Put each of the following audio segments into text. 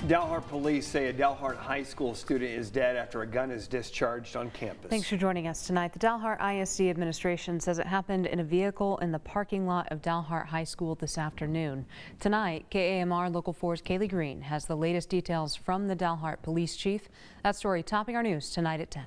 Dalhart police say a Dalhart High School student is dead after a gun is discharged on campus. Thanks for joining us tonight. The Dalhart ISD administration says it happened in a vehicle in the parking lot of Dalhart High School this afternoon. Tonight, KAMR Local 4's Kaylee Green has the latest details from the Dalhart police chief. That story topping our news tonight at 10.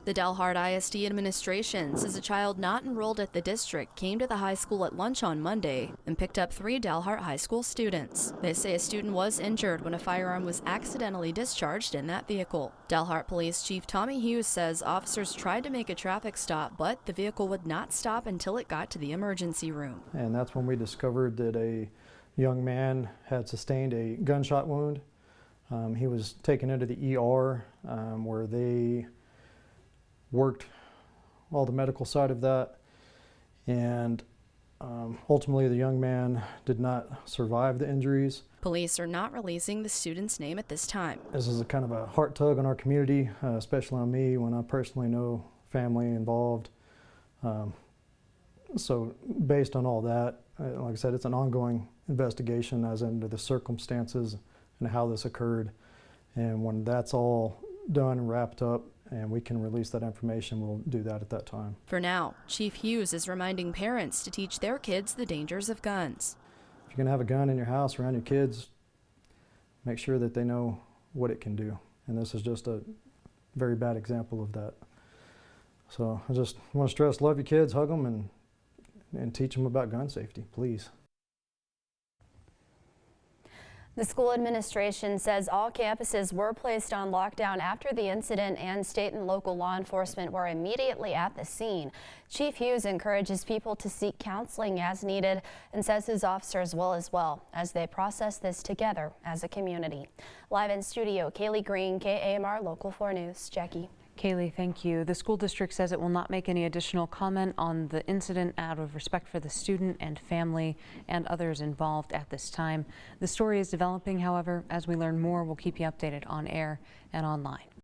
The Dalhart ISD administration says a child not enrolled at the district came to the high school at lunch on Monday and picked up 3 Dalhart High School students. They say a student was injured when a firearm was accidentally discharged in that vehicle. Dalhart Police Chief Tommy Hughes says officers tried to make a traffic stop, but the vehicle would not stop until it got to the emergency room. And that's when we discovered that a young man had sustained a gunshot wound. He was taken into the ER where they worked all the medical side of that, and ultimately the young man did not survive the injuries. Police are not releasing the student's name at this time. This is a kind of a heart tug on our community, especially on me when I personally know family involved. So based on all that, like I said, it's an ongoing investigation as into the circumstances and how this occurred. And when that's all done and wrapped up and we can release that information, we'll do that at that time. For now, Chief Hughes is reminding parents to teach their kids the dangers of guns. If you're going to have a gun in your house around your kids, make sure that they know what it can do. And this is just a very bad example of that. So I just want to stress, love your kids, hug them, and teach them about gun safety, please. The school administration says all campuses were placed on lockdown after the incident, and state and local law enforcement were immediately at the scene. Chief Hughes encourages people to seek counseling as needed and says his officers will as well as they process this together as a community. Live in studio, Kaylee Green, KAMR Local 4 News. Jackie. Kaylee, thank you. The school district says it will not make any additional comment on the incident out of respect for the student and family and others involved at this time. The story is developing, however. As we learn more, we'll keep you updated on air and online.